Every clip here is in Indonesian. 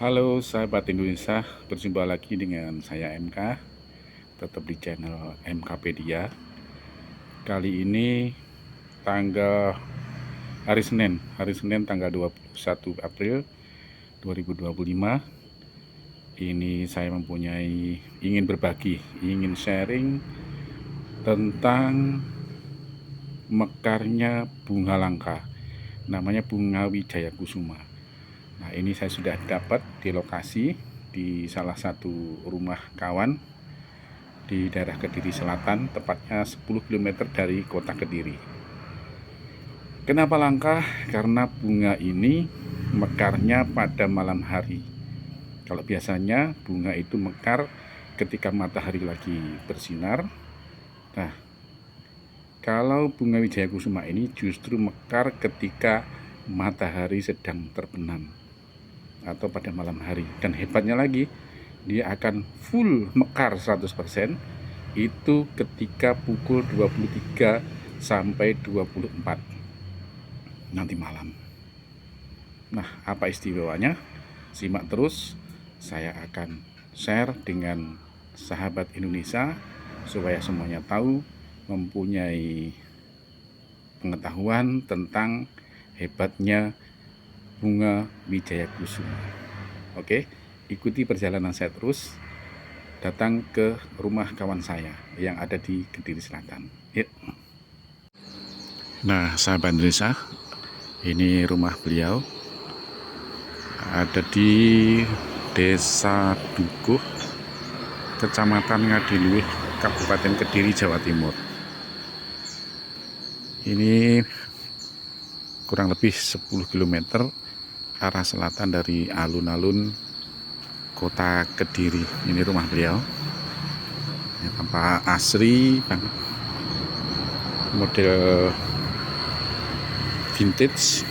Halo sahabat Indonesia, berjumpa lagi dengan saya MK, tetap di channel MKpedia. Kali ini tanggal hari Senin tanggal 21 April 2025. Ini saya ingin berbagi, ingin sharing tentang mekarnya bunga langka, namanya bunga Wijaya Kusuma. Nah, ini saya sudah dapat di lokasi di salah satu rumah kawan di daerah Kediri Selatan, tepatnya 10 km dari kota Kediri. Kenapa langka? Karena bunga ini mekarnya pada malam hari. Kalau biasanya bunga itu mekar ketika matahari lagi bersinar. Nah, kalau bunga Wijaya Kusuma ini justru mekar ketika matahari sedang terbenam atau pada malam hari. Dan hebatnya lagi, dia akan full mekar 100% itu ketika pukul 23 sampai 24 nanti malam. Nah, apa istimewanya? Simak terus, saya akan share dengan sahabat Indonesia supaya semuanya tahu, mempunyai pengetahuan tentang hebatnya bunga Wijaya Kusuma. Oke, ikuti perjalanan saya terus datang ke rumah kawan saya yang ada di Kediri Selatan. Yuk. Nah, sahabat Indonesia, ini rumah beliau ada di Desa Dukuh, Kecamatan Ngadiluih, Kabupaten Kediri, Jawa Timur. Ini kurang lebih 10 km arah selatan dari alun-alun kota Kediri. Ini rumah beliau, ya, tampak asri banget, model vintage.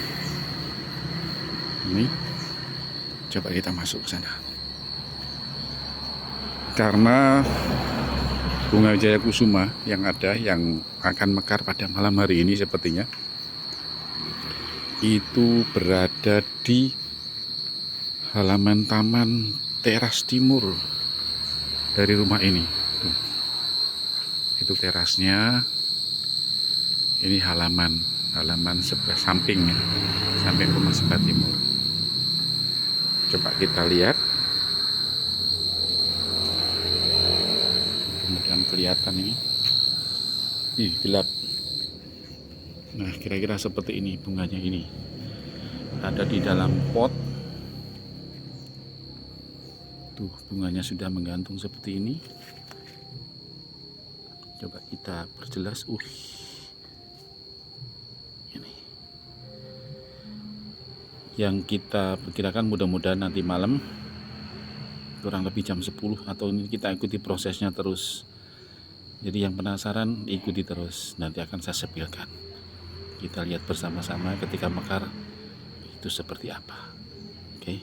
Ini coba kita masuk ke sana. Karena bunga Wijaya Kusuma yang akan mekar pada malam hari ini sepertinya itu berada di halaman taman teras timur dari rumah ini. Tuh. Itu terasnya. Ini halaman sebelah sampingnya, samping rumah sebelah timur. Coba kita lihat. Kemudian kelihatan ini. Ih, gelap. Nah, kira-kira seperti ini bunganya ini. Ada di dalam pot. Tuh, bunganya sudah menggantung seperti ini. Coba kita perjelas. Ini. Yang kita perkirakan mudah-mudahan nanti malam kurang lebih jam 10 atau ini kita ikuti prosesnya terus. Jadi yang penasaran ikuti terus, nanti akan saya sepilkan. Kita lihat bersama-sama ketika mekar itu seperti apa. Oke.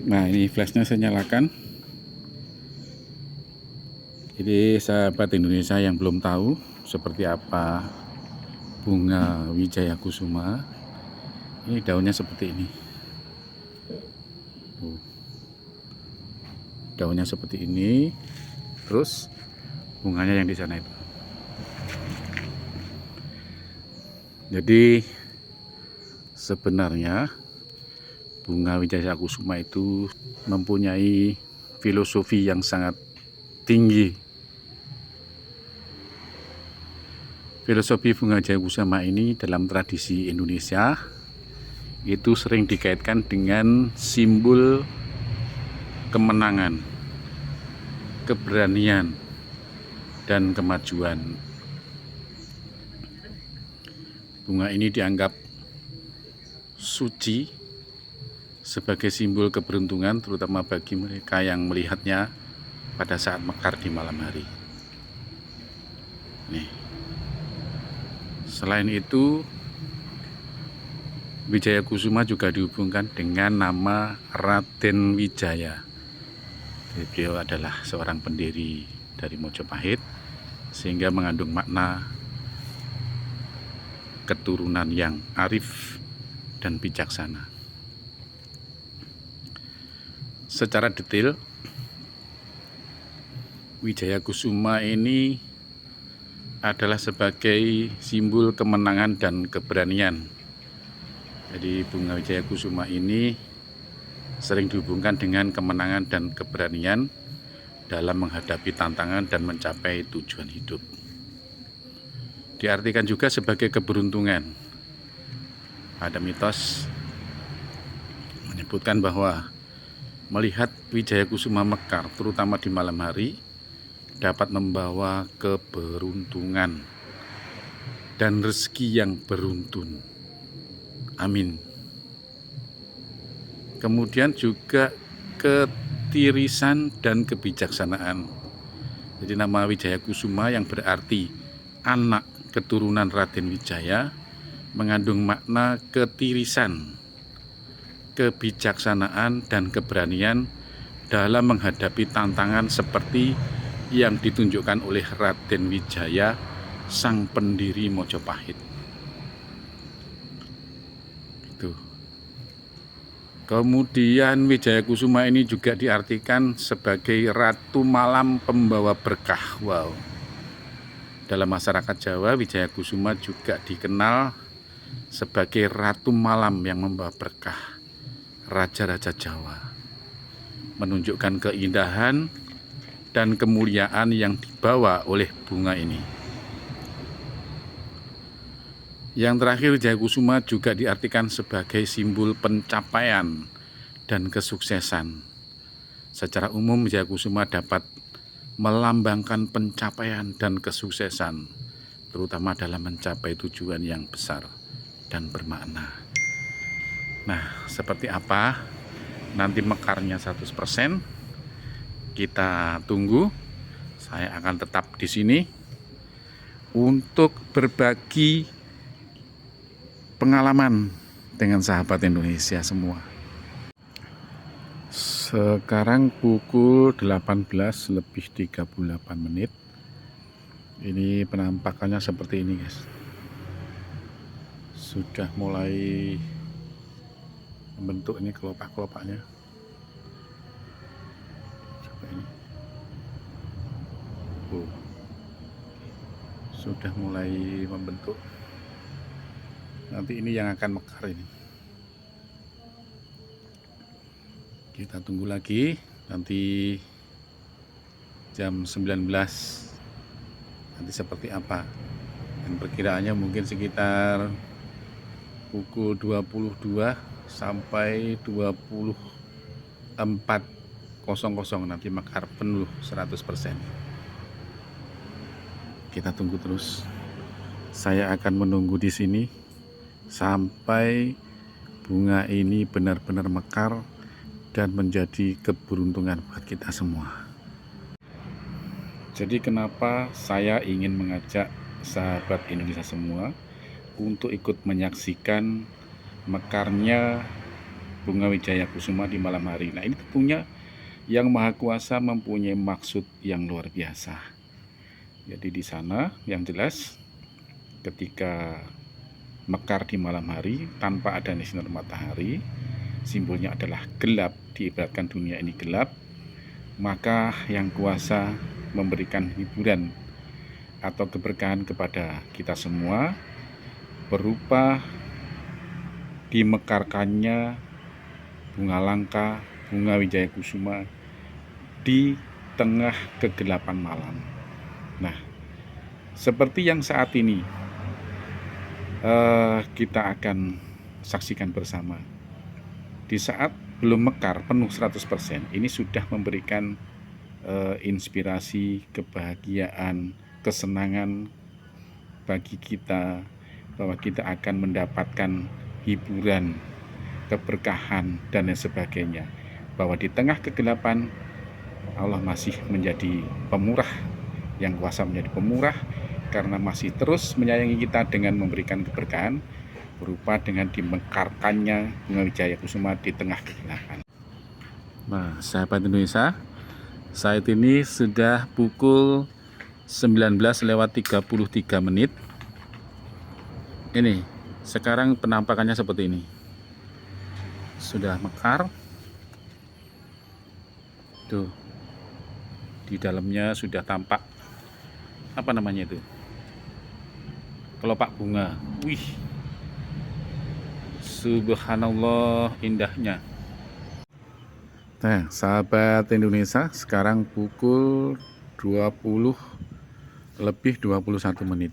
Nah, ini flashnya saya nyalakan. Jadi sahabat Indonesia yang belum tahu seperti apa bunga Wijaya Kusuma, ini daunnya seperti ini. Daunnya seperti ini, terus bunganya yang di sana itu. Jadi sebenarnya bunga Wijaya Kusuma itu mempunyai filosofi yang sangat tinggi. Filosofi bunga Wijaya Kusuma ini dalam tradisi Indonesia itu sering dikaitkan dengan simbol kemenangan, keberanian, dan kemajuan. Bunga ini dianggap suci sebagai simbol keberuntungan, terutama bagi mereka yang melihatnya pada saat mekar di malam hari. Nih. Selain itu, Wijaya Kusuma juga dihubungkan dengan nama Raden Wijaya. Beliau adalah seorang pendiri dari Mojopahit, sehingga mengandung makna keturunan yang arif dan bijaksana. secara detail, Wijaya Kusuma ini adalah sebagai simbol kemenangan dan keberanian. Jadi bunga Wijaya Kusuma ini sering dihubungkan dengan kemenangan dan keberanian dalam menghadapi tantangan dan mencapai tujuan hidup. Diartikan juga sebagai keberuntungan. Ada mitos menyebutkan bahwa melihat Wijaya Kusuma mekar, terutama di malam hari, dapat membawa keberuntungan dan rezeki yang beruntun. Amin. Kemudian juga ketirisan dan kebijaksanaan. Jadi nama Wijaya Kusuma yang berarti anak keturunan Raden Wijaya mengandung makna ketirisan, kebijaksanaan, dan keberanian dalam menghadapi tantangan seperti yang ditunjukkan oleh Raden Wijaya, sang pendiri Mojopahit. Itu. Kemudian Wijaya Kusuma ini juga diartikan sebagai Ratu Malam pembawa berkah. Wow. Dalam masyarakat Jawa, Wijaya Kusuma juga dikenal sebagai Ratu Malam yang membawa berkah, raja-raja Jawa, menunjukkan keindahan dan kemuliaan yang dibawa oleh bunga ini. Yang terakhir, Wijaya Kusuma juga diartikan sebagai simbol pencapaian dan kesuksesan. Secara umum, Wijaya Kusuma dapat melambangkan pencapaian dan kesuksesan, terutama dalam mencapai tujuan yang besar dan bermakna. Nah, seperti apa nanti mekarnya 100%? Kita tunggu. Saya akan tetap di sini untuk berbagi pengalaman dengan sahabat Indonesia semua. Sekarang pukul 18:38. Ini penampakannya seperti ini, guys. Sudah mulai membentuk ini kelopak-kelopaknya. Ini sudah mulai membentuk. Nanti ini yang akan mekar ini. Kita tunggu lagi nanti jam 19 nanti seperti apa. Dan perkiraannya mungkin sekitar pukul 22 sampai 24:00 nanti mekar penuh 100%. Kita tunggu terus. Saya akan menunggu di sini sampai bunga ini benar-benar mekar dan menjadi keberuntungan buat kita semua. Jadi kenapa saya ingin mengajak sahabat Indonesia semua untuk ikut menyaksikan mekarnya bunga Wijaya Kusuma di malam hari. Nah, ini tentunya Yang Maha Kuasa mempunyai maksud yang luar biasa. Jadi di sana yang jelas ketika mekar di malam hari tanpa adanya sinar matahari, simbolnya adalah gelap, diibaratkan dunia ini gelap, maka Yang Kuasa memberikan hiburan atau keberkahan kepada kita semua berupa dimekarkannya bunga langka, bunga Wijaya Kusuma di tengah kegelapan malam. Nah, seperti yang saat ini kita akan saksikan bersama. Di saat belum mekar penuh 100%, ini sudah memberikan inspirasi, kebahagiaan, kesenangan bagi kita bahwa kita akan mendapatkan hiburan, keberkahan, dan lain sebagainya. Bahwa di tengah kegelapan Allah masih menjadi pemurah, Yang Kuasa menjadi pemurah karena masih terus menyayangi kita dengan memberikan keberkahan berupa dengan dimekarkannya bunga Wijaya Kusuma di tengah kegelapan. Nah, sahabat Indonesia, saat ini sudah pukul 19:33. Ini sekarang penampakannya seperti ini. Sudah mekar. Tuh, di dalamnya sudah tampak apa namanya itu? Kelopak bunga. Wih, subhanallah indahnya. Nah, sahabat Indonesia, sekarang pukul 20 lebih 21 menit.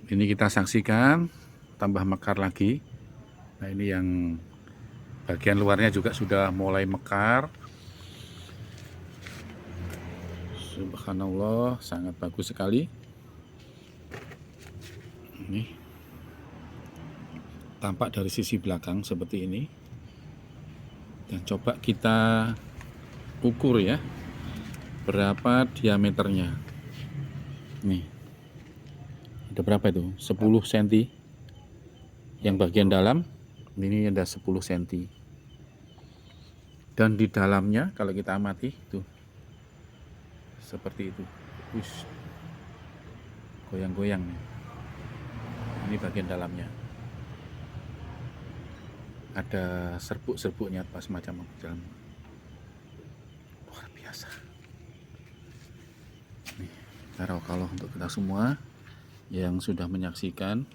Ini kita saksikan tambah mekar lagi. Nah, ini yang bagian luarnya juga sudah mulai mekar. Subhanallah, sangat bagus sekali. Ini tampak dari sisi belakang seperti ini. Dan coba kita ukur ya, berapa diameternya. Nih, ada berapa itu? 10 cm. Yang bagian dalam ini ada 10 cm. Dan di dalamnya kalau kita amati tuh seperti itu. Ush, goyang-goyang nih. Ini bagian dalamnya. Ada serbuk-serbuknya pas macam dalam. Luar biasa. Nih, kalau untuk kita semua yang sudah menyaksikan,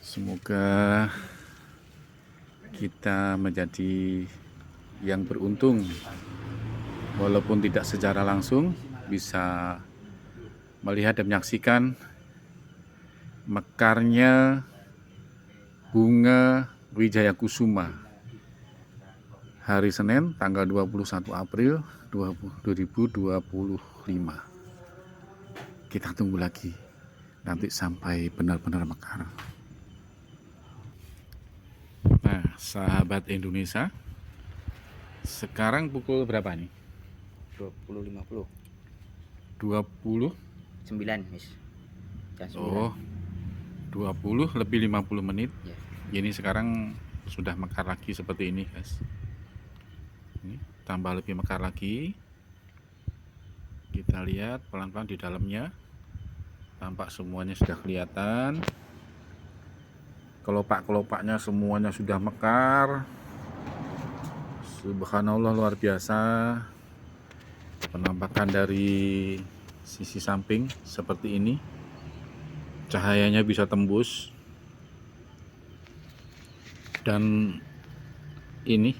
semoga kita menjadi yang beruntung, walaupun tidak secara langsung bisa melihat dan menyaksikan mekarnya bunga Wijaya Kusuma hari Senin tanggal 21 April 2025. Kita tunggu lagi nanti sampai benar-benar mekar. Nah, sahabat Indonesia, sekarang pukul berapa nih? 20.50. 29, Miss. Jam 9. oh 20 lebih 50 menit Ya. Ini sekarang sudah mekar lagi seperti ini, guys. Ini tambah lebih mekar lagi. Kita lihat pelan-pelan di dalamnya, tampak semuanya sudah kelihatan. Kelopak-kelopaknya semuanya sudah mekar. Subhanallah, luar biasa. Penampakan dari sisi samping seperti ini, cahayanya bisa tembus. Dan ini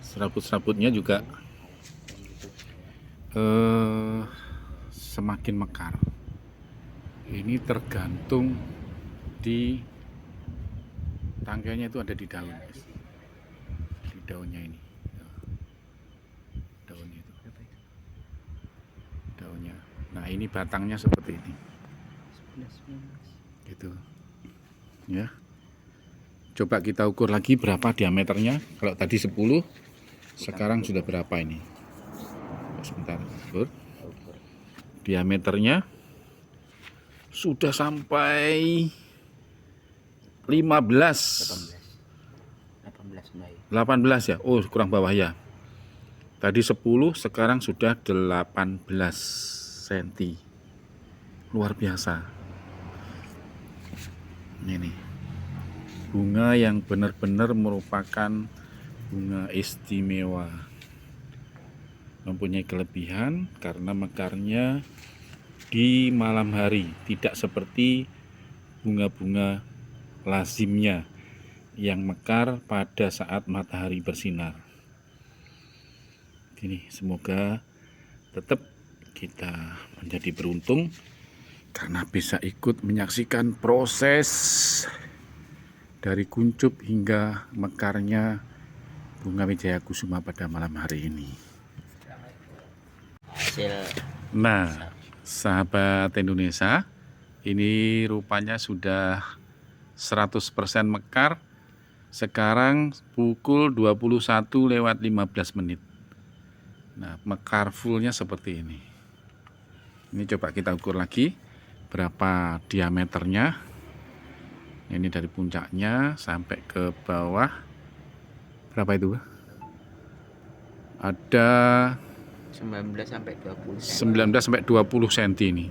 serabut-serabutnya juga semakin mekar. Ini tergantung di tangkainya, itu ada di daun, guys. Di daunnya ini, daunnya itu, daunnya. Nah, ini batangnya seperti ini, gitu ya. Coba kita ukur lagi berapa diameternya. Kalau tadi 10, sekarang sudah berapa ini? Sebentar, ukur. Diameternya sudah sampai 18 ya. Oh, kurang bawah ya. Tadi 10, sekarang sudah 18 cm. Luar biasa. Ini bunga yang benar-benar merupakan bunga istimewa, mempunyai kelebihan karena mekarnya di malam hari, tidak seperti bunga-bunga lazimnya yang mekar pada saat matahari bersinar. Ini semoga tetap kita menjadi beruntung karena bisa ikut menyaksikan proses dari kuncup hingga mekarnya bunga Wijaya Kusuma pada malam hari ini. Nah, sahabat Indonesia, ini rupanya sudah 100% mekar. Sekarang pukul 21:15. Nah, mekar fullnya seperti ini. Ini coba kita ukur lagi berapa diameternya. Ini dari puncaknya sampai ke bawah. Berapa itu? Ada 19 sampai 20 cm. 19 sampai 20 cm ini.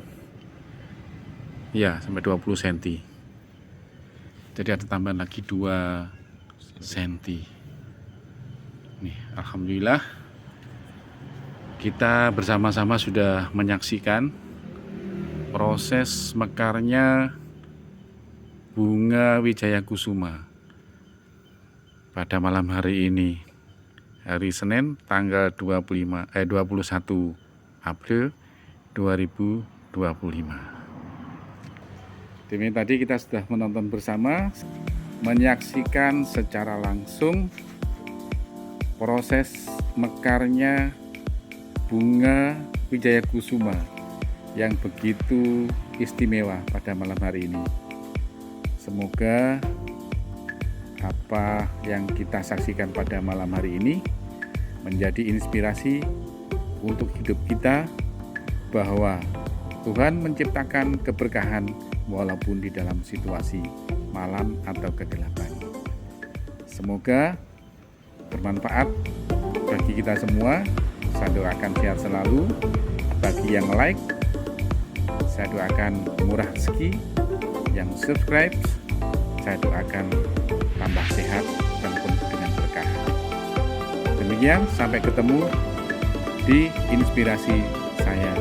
Ya, sampai 20 cm. Jadi ada tambahan lagi 2 cm. Nih, alhamdulillah kita bersama-sama sudah menyaksikan proses mekarnya bunga Wijaya Kusuma pada malam hari ini, hari Senin tanggal 21 April 2025. Demikian tadi kita sudah menonton bersama, menyaksikan secara langsung proses mekarnya bunga Wijaya Kusuma yang begitu istimewa pada malam hari ini. Semoga apa yang kita saksikan pada malam hari ini menjadi inspirasi untuk hidup kita, bahwa Tuhan menciptakan keberkahan walaupun di dalam situasi malam atau kegelapan. Semoga bermanfaat bagi kita semua. Saya doakan sehat selalu. Bagi yang like, saya doakan murah rezeki. Yang subscribe, saya doakan tambah sehat dan penuh dengan berkah. Demikian, sampai ketemu di inspirasi saya